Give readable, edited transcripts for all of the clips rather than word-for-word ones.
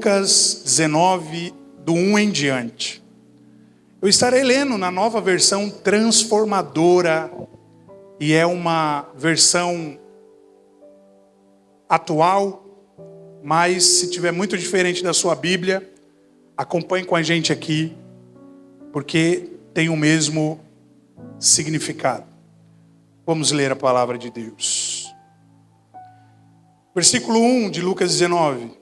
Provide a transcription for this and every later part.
Lucas 19, do 1 em diante. Eu estarei lendo na nova versão transformadora, e é uma versão atual, mas se tiver muito diferente da sua Bíblia, acompanhe com a gente aqui, porque tem o mesmo significado. Vamos ler a palavra de Deus. Versículo 1 de Lucas 19.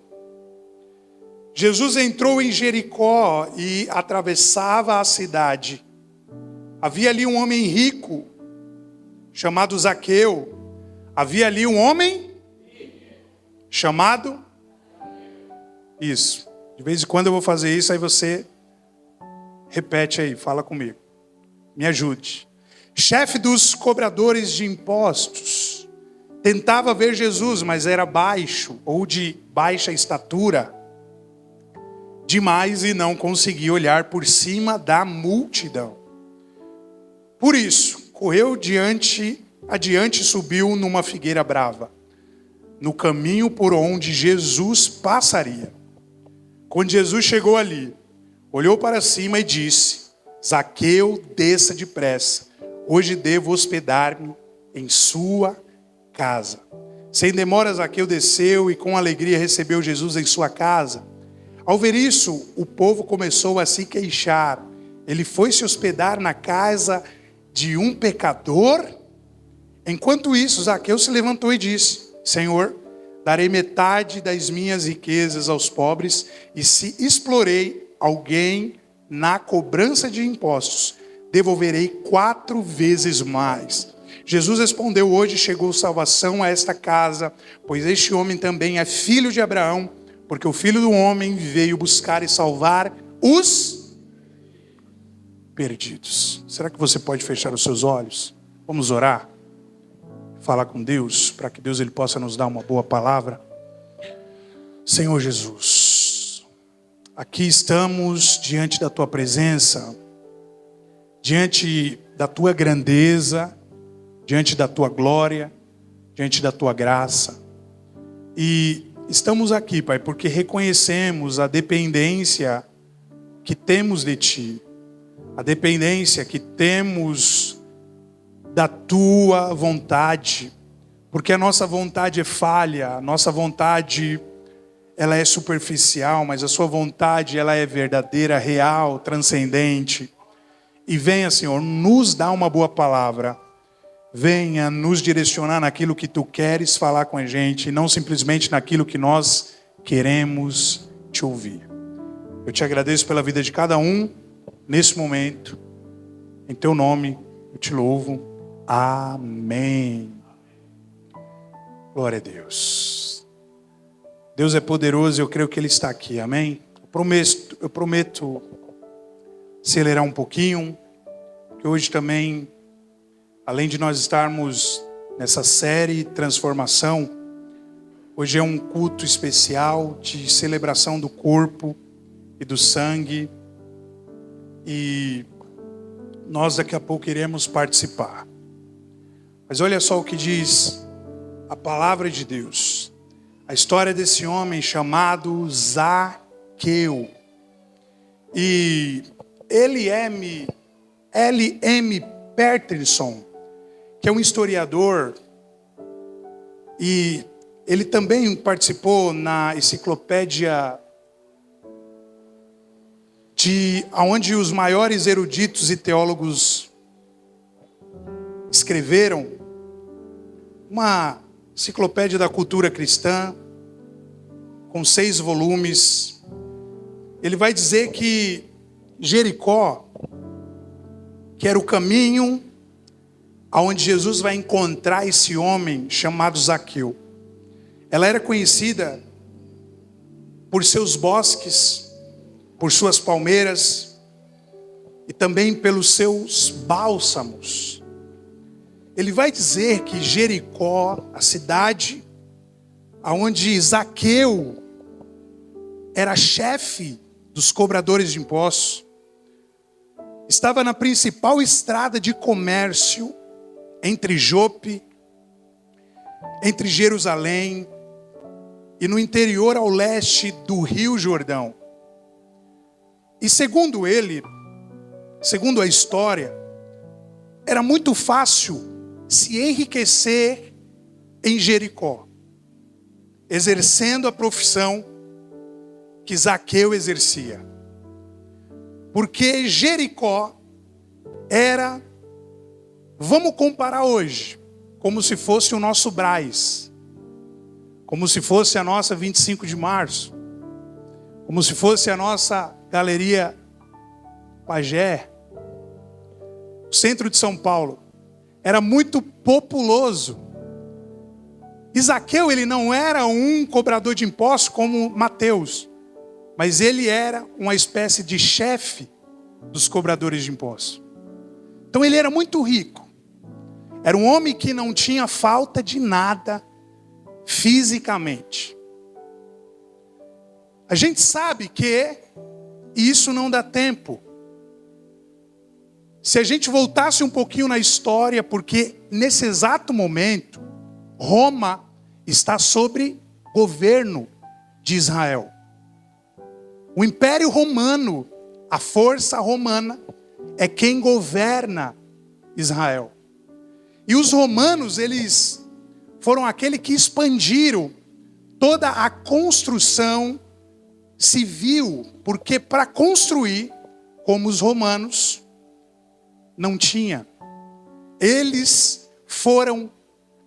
Jesus entrou em Jericó e atravessava a cidade. Havia ali um homem rico, chamado Zaqueu. Havia ali um homem chamado... Isso. De vez em quando eu vou fazer isso, aí você repete aí, fala comigo. Me ajude. Chefe dos cobradores de impostos. Tentava ver Jesus, mas era baixo ou de baixa estatura demais e não conseguia olhar por cima da multidão. Por isso, correu adiante e subiu numa figueira brava, no caminho por onde Jesus passaria. Quando Jesus chegou ali, olhou para cima e disse: Zaqueu, desça depressa. Hoje devo hospedar-me em sua casa. Sem demora, Zaqueu desceu e com alegria recebeu Jesus em sua casa. Ao ver isso, o povo começou a se queixar. Ele foi se hospedar na casa de um pecador? Enquanto isso, Zaqueu se levantou e disse: Senhor, darei metade das minhas riquezas aos pobres, e se explorei alguém na cobrança de impostos, devolverei 4 vezes mais. Jesus respondeu: Hoje chegou salvação a esta casa, pois este homem também é filho de Abraão, porque o Filho do Homem veio buscar e salvar os perdidos. Será que você pode fechar os seus olhos? Vamos orar? Falar com Deus, para que Deus ele possa nos dar uma boa palavra. Senhor Jesus, aqui estamos diante da Tua presença, diante da Tua grandeza, diante da Tua glória, diante da Tua graça. E estamos aqui, Pai, porque reconhecemos a dependência que temos de Ti, a dependência que temos da Tua vontade, porque a nossa vontade é falha, a nossa vontade ela é superficial, mas a Sua vontade ela é verdadeira, real, transcendente. E venha, Senhor, nos dar uma boa palavra. Venha nos direcionar naquilo que Tu queres falar com a gente, e não simplesmente naquilo que nós queremos Te ouvir. Eu Te agradeço pela vida de cada um, nesse momento. Em Teu nome, eu Te louvo. Amém. Glória a Deus. Deus é poderoso e eu creio que Ele está aqui, amém? Eu prometo acelerar um pouquinho, que hoje também... Além de nós estarmos nessa série Transformação, hoje é um culto especial de celebração do corpo e do sangue. E nós daqui a pouco iremos participar. Mas olha só o que diz a palavra de Deus. A história desse homem chamado Zaqueu. E L.M. Peterson, que é um historiador, e ele também participou na enciclopédia onde os maiores eruditos e teólogos escreveram, uma enciclopédia da cultura cristã, com 6 volumes. Ele vai dizer que Jericó, que era o caminho aonde Jesus vai encontrar esse homem chamado Zaqueu, ela era conhecida por seus bosques, por suas palmeiras e também pelos seus bálsamos. Ele vai dizer que Jericó, a cidade aonde Zaqueu era chefe dos cobradores de impostos, estava na principal estrada de comércio entre Jope, entre Jerusalém e no interior ao leste do Rio Jordão. E segundo ele, segundo a história, era muito fácil se enriquecer em Jericó, exercendo a profissão que Zaqueu exercia. Porque Jericó era, vamos comparar hoje, como se fosse o nosso Brás, como se fosse a nossa 25 de março, como se fosse a nossa Galeria Pajé, o centro de São Paulo. Era muito populoso. E Zaqueu, ele não era um cobrador de impostos como Mateus, mas ele era uma espécie de chefe dos cobradores de impostos. Então ele era muito rico. Era um homem que não tinha falta de nada fisicamente. A gente sabe que isso não dá tempo. Se a gente voltasse um pouquinho na história, porque nesse exato momento, Roma está sob governo de Israel. O Império Romano, a força romana, é quem governa Israel. E os romanos, eles foram aqueles que expandiram toda a construção civil, porque para construir, como os romanos, não tinha. Eles foram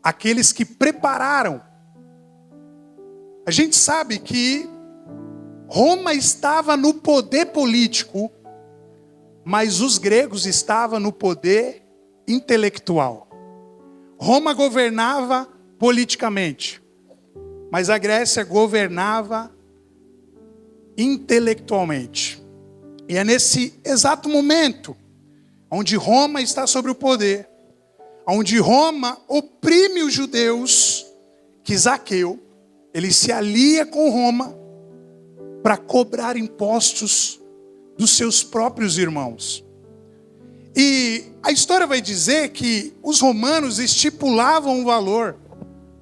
aqueles que prepararam. A gente sabe que Roma estava no poder político, mas os gregos estavam no poder intelectual. Roma governava politicamente, mas a Grécia governava intelectualmente. E é nesse exato momento onde Roma está sobre o poder, onde Roma oprime os judeus, que Zaqueu, ele se alia com Roma para cobrar impostos dos seus próprios irmãos. E a história vai dizer que os romanos estipulavam um valor,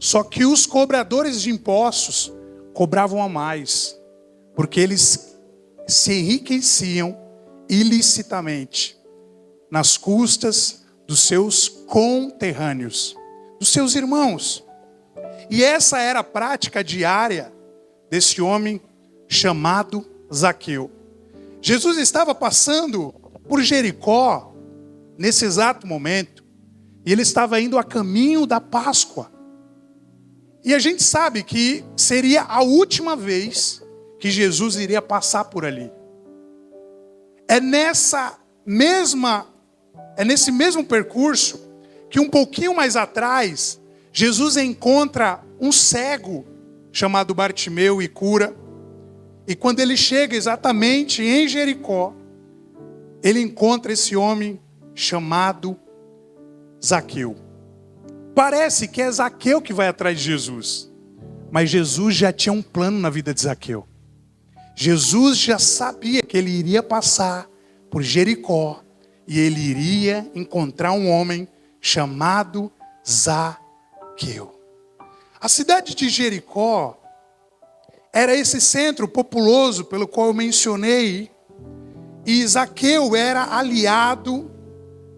só que os cobradores de impostos cobravam a mais, porque eles se enriqueciam ilicitamente nas custas dos seus conterrâneos, dos seus irmãos. E essa era a prática diária desse homem chamado Zaqueu. Jesus estava passando por Jericó nesse exato momento, e ele estava indo a caminho da Páscoa. E a gente sabe que seria a última vez que Jesus iria passar por ali. É nesse mesmo percurso que um pouquinho mais atrás, Jesus encontra um cego chamado Bartimeu e cura. E quando ele chega exatamente em Jericó, ele encontra esse homem chamado Zaqueu. Parece que é Zaqueu que vai atrás de Jesus, mas Jesus já tinha um plano na vida de Zaqueu. Jesus já sabia que ele iria passar por Jericó e ele iria encontrar um homem chamado Zaqueu. A cidade de Jericó era esse centro populoso pelo qual eu mencionei, e Zaqueu era aliado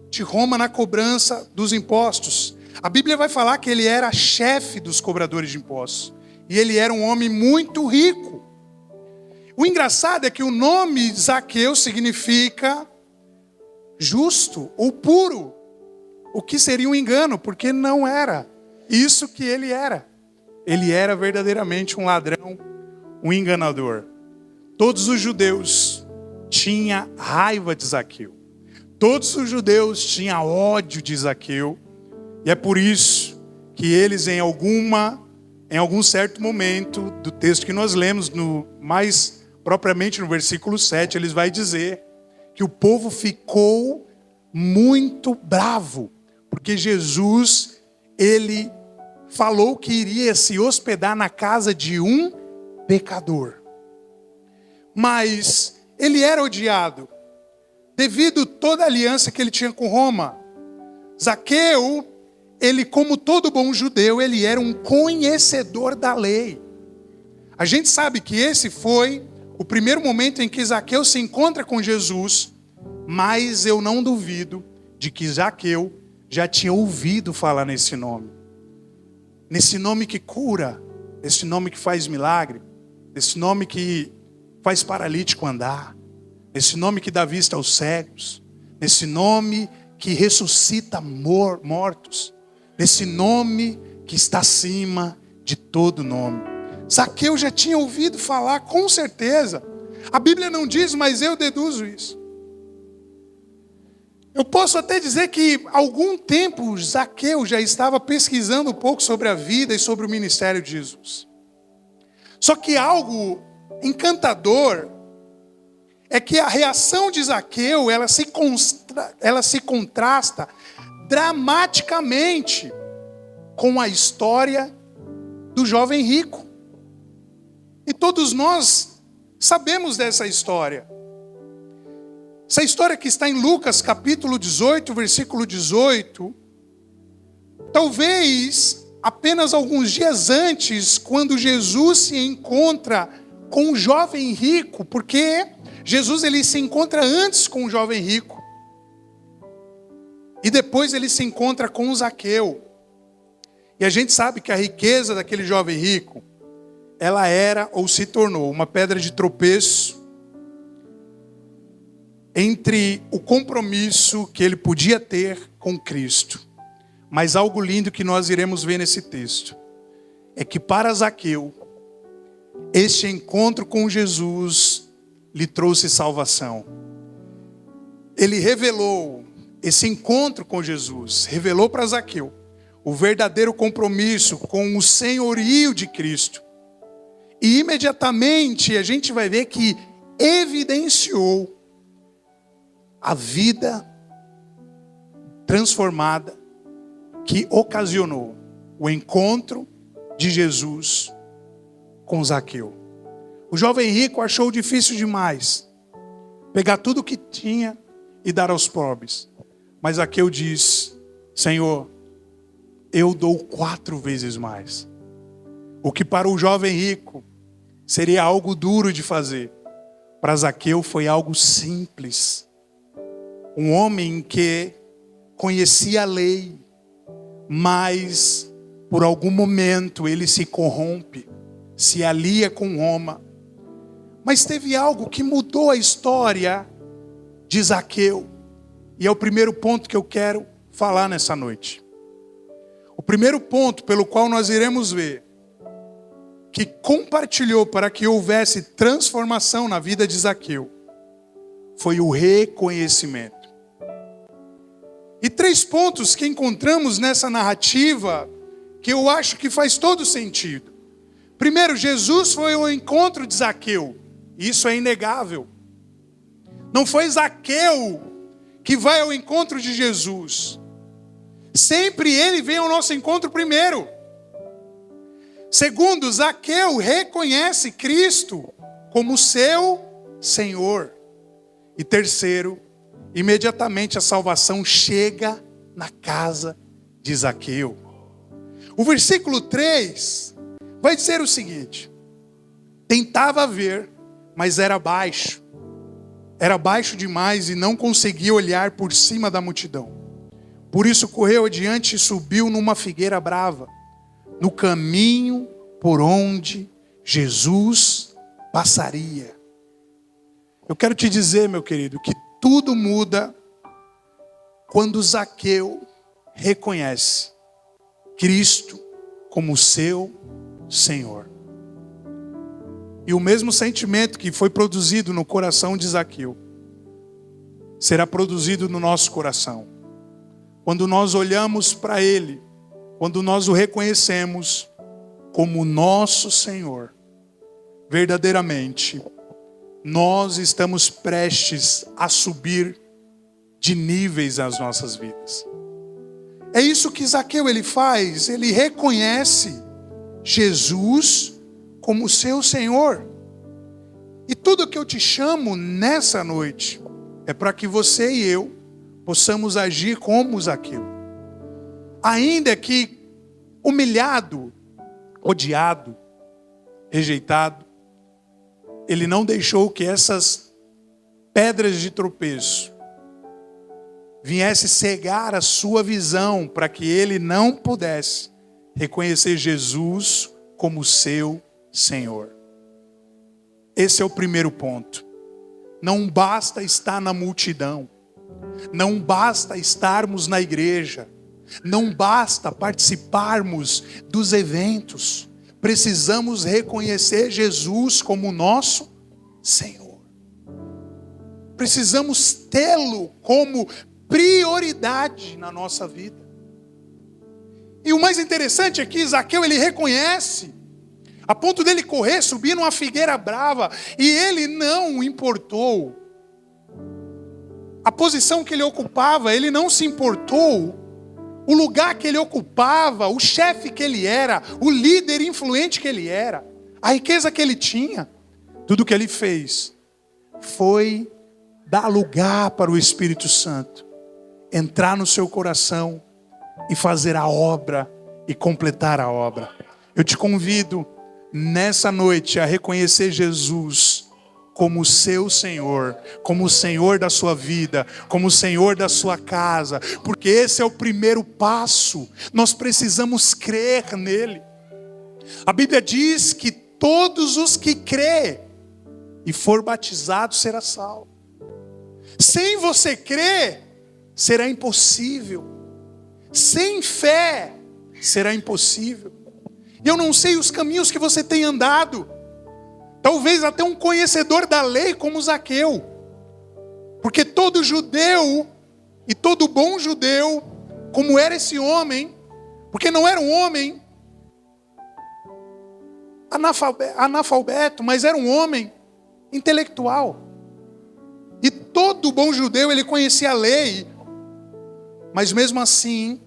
de Roma na cobrança dos impostos. A Bíblia vai falar que ele era chefe dos cobradores de impostos, e ele era um homem muito rico. O engraçado é que o nome Zaqueu significa justo ou puro, o que seria um engano, porque não era isso que ele era. Ele era verdadeiramente um ladrão, um enganador. Todos os judeus tinham raiva de Zaqueu. Todos os judeus tinham ódio de Zaqueu. E é por isso que eles em algum certo momento do texto que nós lemos, mais propriamente no versículo 7, eles vai dizer que o povo ficou muito bravo, porque Jesus, ele falou que iria se hospedar na casa de um pecador. Mas ele era odiado, devido a toda a aliança que ele tinha com Roma. Zaqueu, ele como todo bom judeu, ele era um conhecedor da lei. A gente sabe que esse foi o primeiro momento em que Zaqueu se encontra com Jesus, mas eu não duvido de que Zaqueu já tinha ouvido falar nesse nome. Nesse nome que cura, nesse nome que faz milagre, nesse nome que faz paralítico andar, nesse nome que dá vista aos cegos, nesse nome que ressuscita mortos, nesse nome que está acima de todo nome. Zaqueu já tinha ouvido falar, com certeza. A Bíblia não diz, mas eu deduzo isso. Eu posso até dizer que há algum tempo Zaqueu já estava pesquisando um pouco sobre a vida e sobre o ministério de Jesus. Só que algo encantador é que a reação de Zaqueu, ela se contrasta dramaticamente com a história do jovem rico. E todos nós sabemos dessa história. Essa história que está em Lucas capítulo 18, versículo 18, talvez apenas alguns dias antes, quando Jesus se encontra com um jovem rico, porque Jesus ele se encontra antes com o jovem rico, e depois ele se encontra com Zaqueu. E a gente sabe que a riqueza daquele jovem rico, ela era ou se tornou uma pedra de tropeço entre o compromisso que ele podia ter com Cristo. Mas algo lindo que nós iremos ver nesse texto é que para Zaqueu, este encontro com Jesus lhe trouxe salvação. Ele revelou, esse encontro com Jesus, revelou para Zaqueu o verdadeiro compromisso com o senhorio de Cristo. E imediatamente a gente vai ver que evidenciou a vida transformada que ocasionou o encontro de Jesus com Zaqueu. O jovem rico achou difícil demais pegar tudo o que tinha e dar aos pobres. Mas Zaqueu diz: Senhor, eu dou 4 vezes mais. O que para o jovem rico seria algo duro de fazer, para Zaqueu foi algo simples. Um homem que conhecia a lei, mas por algum momento ele se corrompe, se alia com Roma. Mas teve algo que mudou a história de Zaqueu. E é o primeiro ponto que eu quero falar nessa noite. O primeiro ponto pelo qual nós iremos ver que compartilhou para que houvesse transformação na vida de Zaqueu foi o reconhecimento. E 3 pontos que encontramos nessa narrativa que eu acho que faz todo sentido. Primeiro, Jesus foi ao encontro de Zaqueu. Isso é inegável. Não foi Zaqueu que vai ao encontro de Jesus. Sempre ele vem ao nosso encontro primeiro. Segundo, Zaqueu reconhece Cristo como seu Senhor. E terceiro, imediatamente a salvação chega na casa de Zaqueu. O versículo 3 vai dizer o seguinte: tentava ver, mas era baixo. Era baixo demais e não conseguia olhar por cima da multidão. Por isso correu adiante e subiu numa figueira brava, no caminho por onde Jesus passaria. Eu quero te dizer, meu querido, que tudo muda quando Zaqueu reconhece Cristo como seu Senhor. E o mesmo sentimento que foi produzido no coração de Zaqueu será produzido no nosso coração. Quando nós olhamos para Ele, quando nós o reconhecemos como nosso Senhor, verdadeiramente, nós estamos prestes a subir de níveis nas nossas vidas. É isso que Zaqueu ele faz, ele reconhece Jesus como seu Senhor. E tudo que eu te chamo nessa noite é para que você e eu possamos agir como Zaqueu. Ainda que humilhado, odiado, rejeitado, ele não deixou que essas pedras de tropeço viesse cegar a sua visão para que ele não pudesse reconhecer Jesus como seu Senhor. Esse é o primeiro ponto. Não basta estar na multidão, não basta estarmos na igreja, não basta participarmos dos eventos. Precisamos reconhecer Jesus como nosso Senhor. Precisamos tê-lo como prioridade na nossa vida. E o mais interessante é que Zaqueu, ele reconhece, a ponto dele correr, subir numa figueira brava, e ele não importou a posição que ele ocupava, ele não se importou o lugar que ele ocupava, o chefe que ele era, o líder influente que ele era, a riqueza que ele tinha. Tudo que ele fez foi dar lugar para o Espírito Santo entrar no seu coração e fazer a obra e completar a obra. Eu te convido nessa noite a reconhecer Jesus como o seu Senhor, como o Senhor da sua vida, como o Senhor da sua casa, porque esse é o primeiro passo. Nós precisamos crer nele. A Bíblia diz que todos os que crê e for batizado será salvo. Sem você crer, será impossível. Sem fé, será impossível. E eu não sei os caminhos que você tem andado. Talvez até um conhecedor da lei como Zaqueu. Porque todo judeu, e todo bom judeu, como era esse homem, porque não era um homem analfabeto, mas era um homem intelectual. E todo bom judeu, ele conhecia a lei, mas mesmo assim,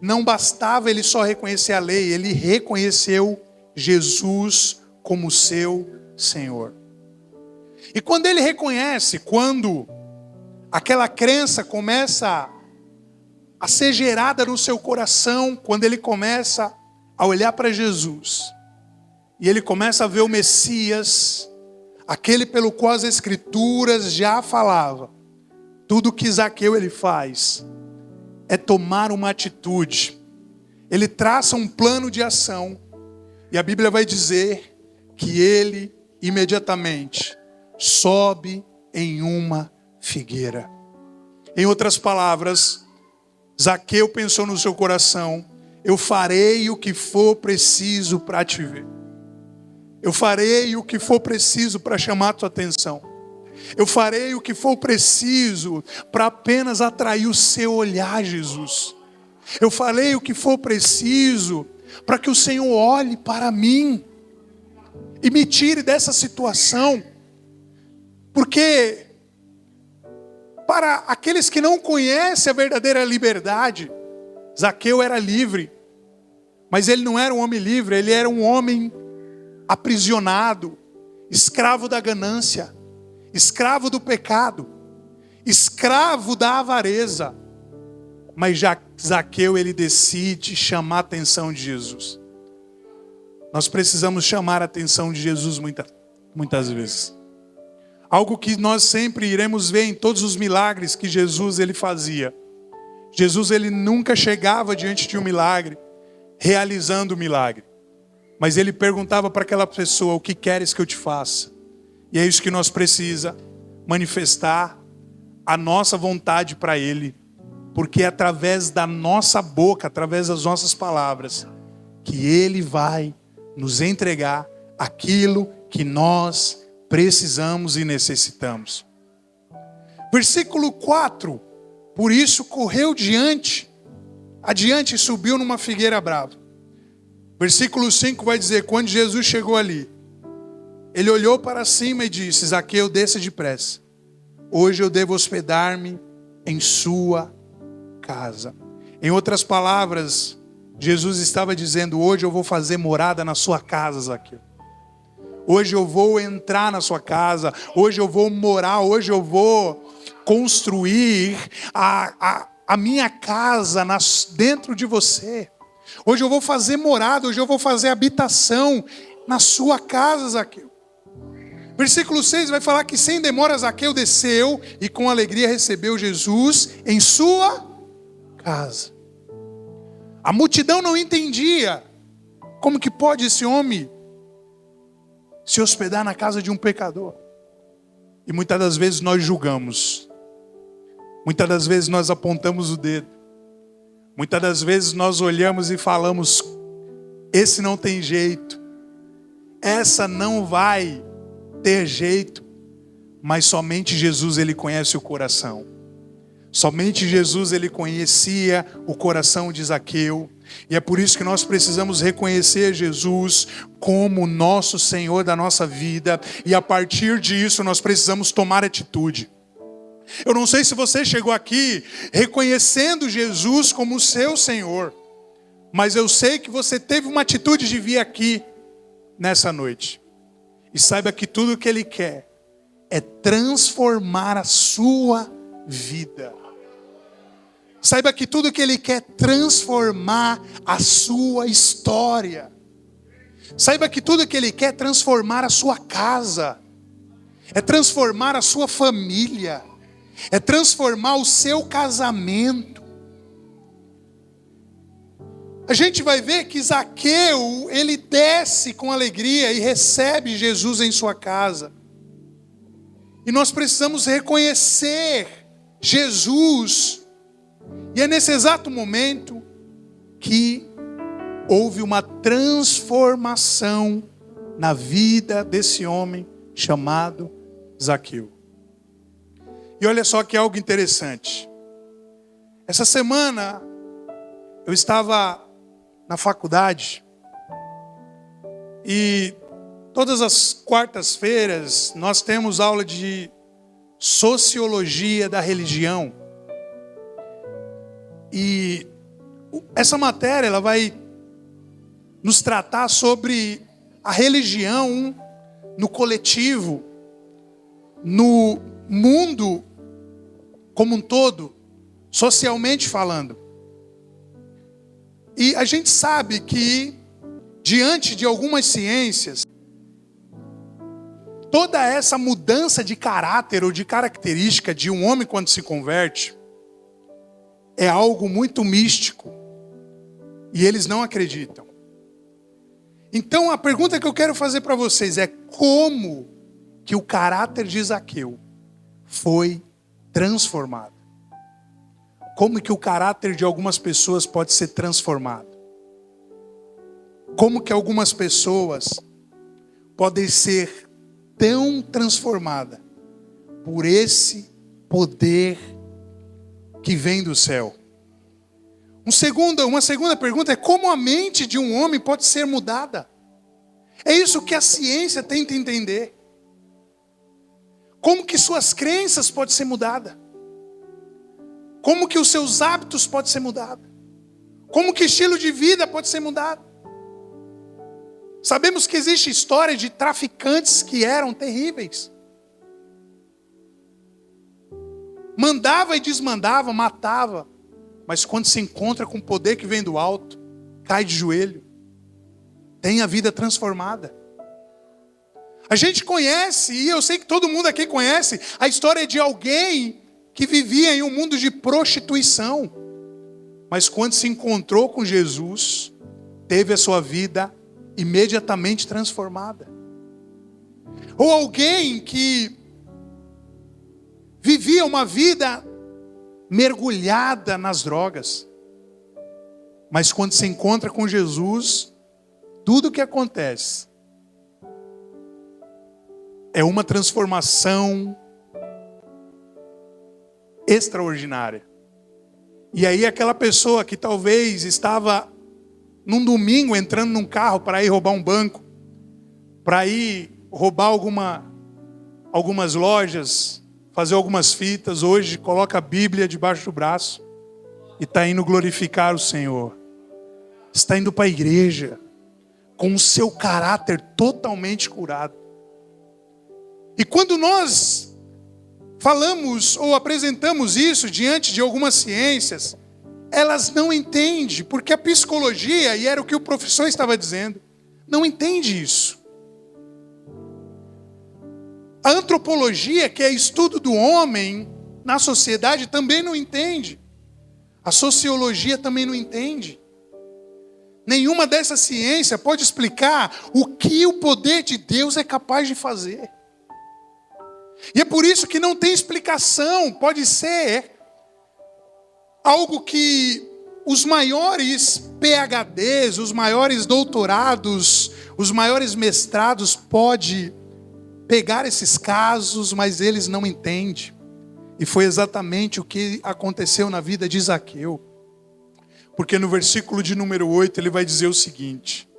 não bastava ele só reconhecer a lei, ele reconheceu Jesus como seu Senhor. E quando ele reconhece, quando aquela crença começa a ser gerada no seu coração, quando ele começa a olhar para Jesus, e ele começa a ver o Messias, aquele pelo qual as Escrituras já falavam, tudo que Zaqueu ele faz é tomar uma atitude. Ele traça um plano de ação, e a Bíblia vai dizer que ele imediatamente sobe em uma figueira. Em outras palavras, Zaqueu pensou no seu coração: eu farei o que for preciso para te ver. Eu farei o que for preciso para chamar a tua atenção. Eu farei o que for preciso para apenas atrair o seu olhar, Jesus. Eu farei o que for preciso para que o Senhor olhe para mim e me tire dessa situação. Porque para aqueles que não conhecem a verdadeira liberdade, Zaqueu era livre, mas ele não era um homem livre, ele era um homem aprisionado, escravo da ganância, escravo do pecado, escravo da avareza. Mas já Zaqueu, ele decide chamar a atenção de Jesus. Nós precisamos chamar a atenção de Jesus muitas vezes. Algo que nós sempre iremos ver em todos os milagres que Jesus ele fazia. Jesus ele nunca chegava diante de um milagre, realizando o milagre. Mas ele perguntava para aquela pessoa: o que queres que eu te faça? E é isso que nós precisamos manifestar a nossa vontade para ele. Porque é através da nossa boca, através das nossas palavras, que ele vai nos entregar aquilo que nós precisamos e necessitamos. Versículo 4. Por isso correu adiante e subiu numa figueira brava. Versículo 5 vai dizer: quando Jesus chegou ali, ele olhou para cima e disse: Zaqueu, desça depressa. Hoje eu devo hospedar-me em sua casa. Em outras palavras, Jesus estava dizendo: hoje eu vou fazer morada na sua casa, Zaqueu. Hoje eu vou entrar na sua casa. Hoje eu vou morar. Hoje eu vou construir a minha casa dentro de você. Hoje eu vou fazer morada. Hoje eu vou fazer habitação na sua casa, Zaqueu. Versículo 6 vai falar que sem demora Zaqueu desceu e com alegria recebeu Jesus em sua casa. A multidão não entendia como que pode esse homem se hospedar na casa de um pecador. E muitas das vezes nós julgamos. Muitas das vezes nós apontamos o dedo. Muitas das vezes nós olhamos e falamos: esse não tem jeito. Essa não vai ter jeito. Mas somente Jesus, ele conhece o coração. Somente Jesus, ele conhecia o coração de Zaqueu. E é por isso que nós precisamos reconhecer Jesus como nosso Senhor da nossa vida. E a partir disso nós precisamos tomar atitude. Eu não sei se você chegou aqui reconhecendo Jesus como seu Senhor. Mas eu sei que você teve uma atitude de vir aqui nessa noite. E saiba que tudo o que Ele quer é transformar a sua vida. Saiba que tudo que Ele quer é transformar a sua história. Saiba que tudo que Ele quer é transformar a sua casa. É transformar a sua família. É transformar o seu casamento. A gente vai ver que Zaqueu, ele desce com alegria e recebe Jesus em sua casa. E nós precisamos reconhecer Jesus. E é nesse exato momento que houve uma transformação na vida desse homem chamado Zaqueu. E olha só que algo interessante. Essa semana eu estava na faculdade e todas as quartas-feiras nós temos aula de sociologia da religião. E essa matéria ela vai nos tratar sobre a religião no coletivo, no mundo como um todo, socialmente falando. E a gente sabe que, diante de algumas ciências, toda essa mudança de caráter ou de característica de um homem quando se converte, é algo muito místico. E eles não acreditam. Então a pergunta que eu quero fazer para vocês é: como que o caráter de Zaqueu foi transformado? Como que o caráter de algumas pessoas pode ser transformado? Como que algumas pessoas podem ser tão transformadas por esse poder que vem do céu? Uma segunda pergunta é: como a mente de um homem pode ser mudada? É isso que a ciência tenta entender. Como que suas crenças podem ser mudadas? Como que os seus hábitos podem ser mudados? Como que o estilo de vida pode ser mudado? Sabemos que existe história de traficantes que eram terríveis. Mandava e desmandava, matava. Mas quando se encontra com o poder que vem do alto, cai de joelho. Tem a vida transformada. A gente conhece, e eu sei que todo mundo aqui conhece, a história de alguém que vivia em um mundo de prostituição. Mas quando se encontrou com Jesus, teve a sua vida imediatamente transformada. Ou alguém que vivia uma vida mergulhada nas drogas. Mas quando se encontra com Jesus, tudo o que acontece é uma transformação extraordinária. E aí aquela pessoa que talvez estava num domingo entrando num carro para ir roubar um banco, para ir roubar algumas lojas, fazer algumas fitas, hoje coloca a Bíblia debaixo do braço e está indo glorificar o Senhor. Está indo para a igreja com o seu caráter totalmente curado. E quando nós falamos ou apresentamos isso diante de algumas ciências, elas não entendem, porque a psicologia, e era o que o professor estava dizendo, não entende isso. A antropologia, que é estudo do homem na sociedade, também não entende. A sociologia também não entende. Nenhuma dessas ciências pode explicar o que o poder de Deus é capaz de fazer. E é por isso que não tem explicação. Pode ser algo que os maiores PhDs, os maiores doutorados, os maiores mestrados pode pegar esses casos, mas eles não entendem. E foi exatamente o que aconteceu na vida de Zaqueu. Porque no versículo de número 8 ele vai dizer o seguinte: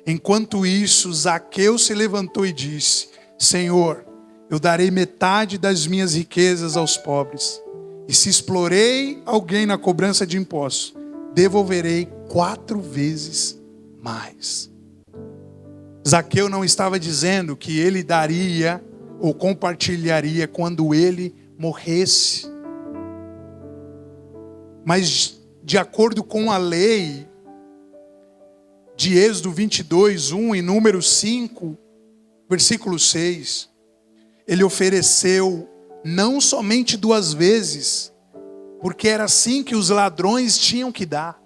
enquanto isso, Zaqueu se levantou e disse: Senhor, eu darei metade das minhas riquezas aos pobres. E se explorei alguém na cobrança de impostos, devolverei 4 vezes mais. Zaqueu não estava dizendo que ele daria ou compartilharia quando ele morresse. Mas de acordo com a lei de Êxodo 22, 1 e número 5, versículo 6, ele ofereceu não somente 2 vezes, porque era assim que os ladrões tinham que dar,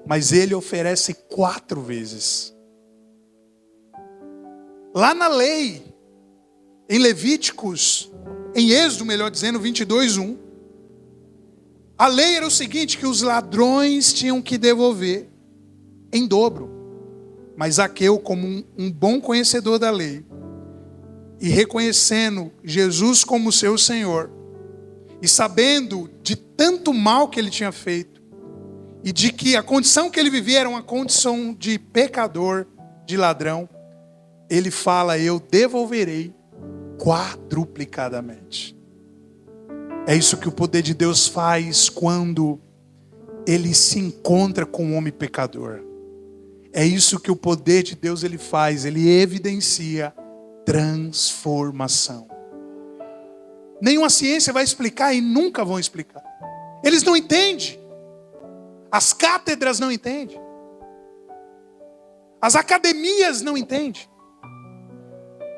mas ele oferece 4 vezes. Lá na lei, em Levíticos, em Êxodo, melhor dizendo, 22, 1, a lei era o seguinte, que os ladrões tinham que devolver em dobro. Mas Zaqueu, como um bom conhecedor da lei, e reconhecendo Jesus como seu Senhor, e sabendo de tanto mal que ele tinha feito, e de que a condição que ele vivia era uma condição de pecador, de ladrão, ele fala: eu devolverei quadruplicadamente. É isso que o poder de Deus faz quando ele se encontra com o homem pecador. É isso que o poder de Deus ele faz, ele evidencia transformação. Nenhuma ciência vai explicar e nunca vão explicar. Eles não entendem. As cátedras não entendem. As academias não entendem.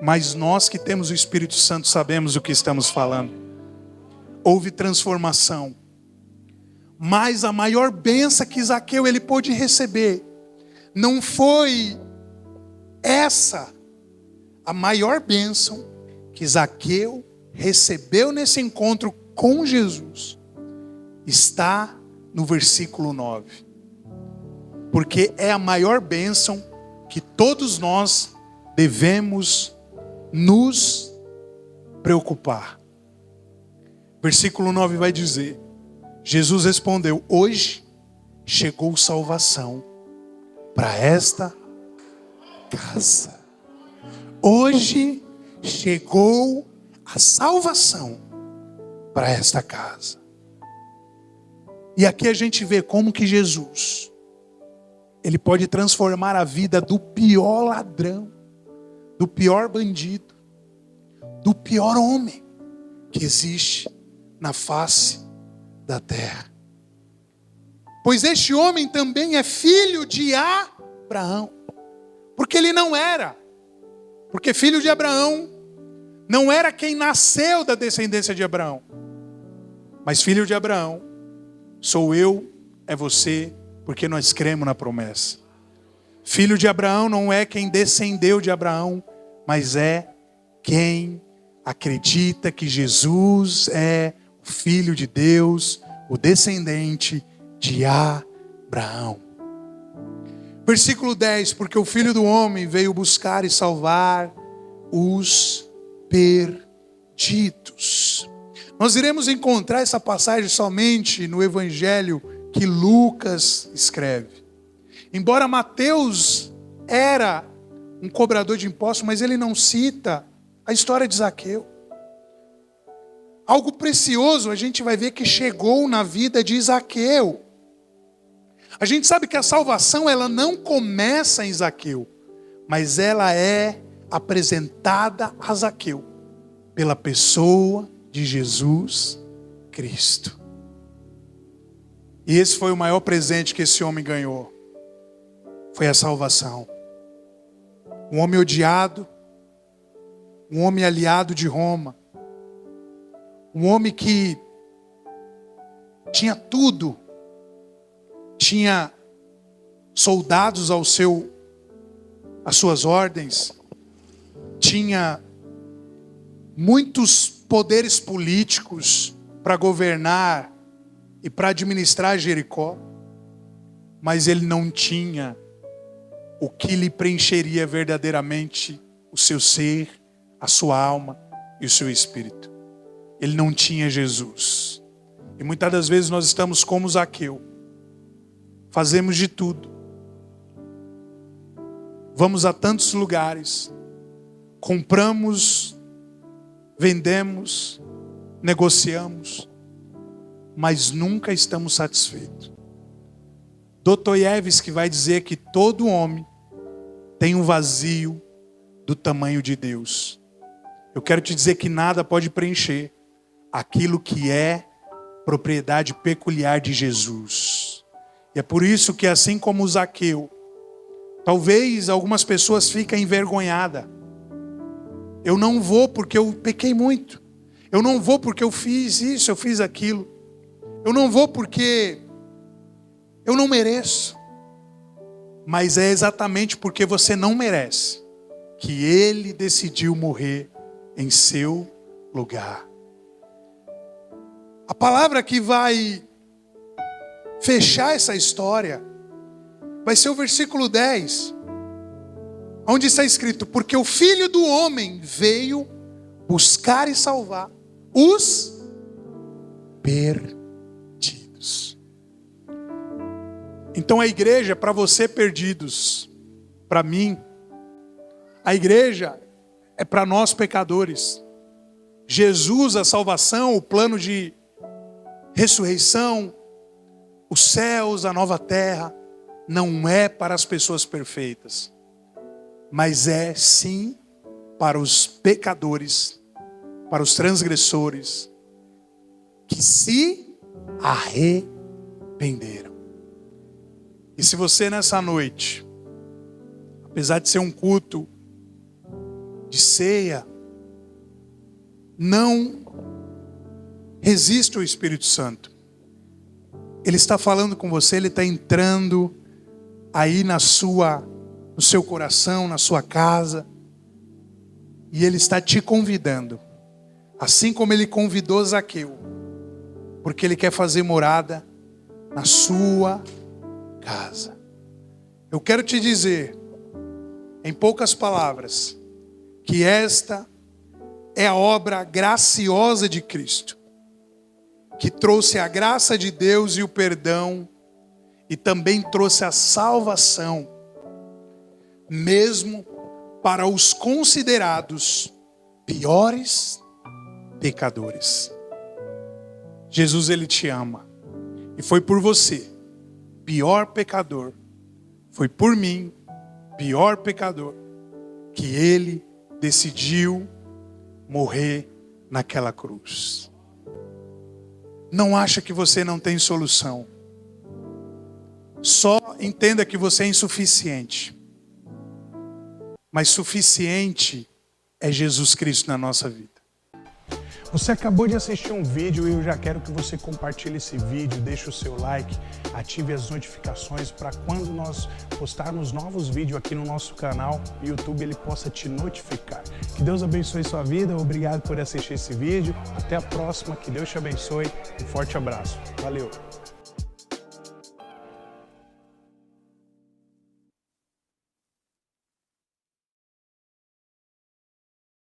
Mas nós que temos o Espírito Santo sabemos o que estamos falando. Houve transformação. Mas a maior bênção que Zaqueu ele pôde receber não foi essa. A maior bênção que Zaqueu recebeu nesse encontro com Jesus está no versículo 9. Porque é a maior bênção que todos nós devemos nos preocupar. Versículo 9 vai dizer: Jesus respondeu: hoje chegou salvação para esta casa. Hoje chegou a salvação para esta casa. E aqui a gente vê como que Jesus, ele pode transformar a vida do pior ladrão, do pior bandido, do pior homem que existe na face da terra. Pois este homem também é filho de Abraão. Porque ele não era. Porque filho de Abraão não era quem nasceu da descendência de Abraão. Mas filho de Abraão sou eu, é você, porque nós cremos na promessa. Filho de Abraão não é quem descendeu de Abraão, mas é quem acredita que Jesus é o Filho de Deus, o descendente de Abraão. Versículo 10, porque o Filho do Homem veio buscar e salvar os perdidos. Nós iremos encontrar essa passagem somente no Evangelho que Lucas escreve. Embora Mateus era um cobrador de impostos, mas ele não cita a história de Zaqueu. Algo precioso a gente vai ver que chegou na vida de Zaqueu. A gente sabe que a salvação ela não começa em Zaqueu, mas ela é apresentada a Zaqueu pela pessoa de Jesus Cristo. E esse foi o maior presente que esse homem ganhou. Foi a salvação. um homem odiado, um homem aliado de Roma, um homem que tinha tudo, tinha soldados às suas ordens, tinha muitos poderes políticos para governar e para administrar Jericó, mas ele não tinha o que lhe preencheria verdadeiramente o seu ser, a sua alma e o seu espírito. Ele não tinha Jesus. E muitas das vezes nós estamos como Zaqueu. Fazemos de tudo. Vamos a tantos lugares. Compramos, vendemos, negociamos, mas nunca estamos satisfeitos. Dostoiévski vai dizer que todo homem tem um vazio do tamanho de Deus. Eu quero te dizer que nada pode preencher aquilo que é propriedade peculiar de Jesus. E é por isso que, assim como Zaqueu, talvez algumas pessoas fiquem envergonhadas. Eu não vou porque eu pequei muito. Eu não vou porque eu fiz isso, eu fiz aquilo. Eu não vou porque eu não mereço. Mas é exatamente porque você não merece que Ele decidiu morrer em seu lugar. A palavra que vai fechar essa história vai ser o versículo 10, onde está escrito: porque o Filho do Homem veio buscar e salvar os perdidos. Então a igreja é para você perdidos, para mim. A igreja é para nós pecadores. Jesus, a salvação, o plano de ressurreição, os céus, a nova terra, não é para as pessoas perfeitas, mas é sim para os pecadores, para os transgressores, que se arrependeram. E se você nessa noite, apesar de ser um culto de ceia, não resiste ao Espírito Santo, Ele está falando com você, Ele está entrando aí no seu coração, na sua casa, e Ele está te convidando, assim como Ele convidou Zaqueu, porque Ele quer fazer morada na sua casa. Eu quero te dizer, em poucas palavras, que esta é a obra graciosa de Cristo, que trouxe a graça de Deus e o perdão, e também trouxe a salvação, mesmo para os considerados piores pecadores. Jesus, Ele te ama, e foi por você, pior pecador, foi por mim, pior pecador, que Ele decidiu morrer naquela cruz. Não acha que você não tem solução. Só entenda que você é insuficiente. Mas suficiente é Jesus Cristo na nossa vida. Você acabou de assistir um vídeo e eu já quero que você compartilhe esse vídeo, deixe o seu like, ative as notificações para quando nós postarmos novos vídeos aqui no nosso canal, o YouTube ele possa te notificar. Que Deus abençoe sua vida, obrigado por assistir esse vídeo, até a próxima, que Deus te abençoe, um forte abraço, valeu!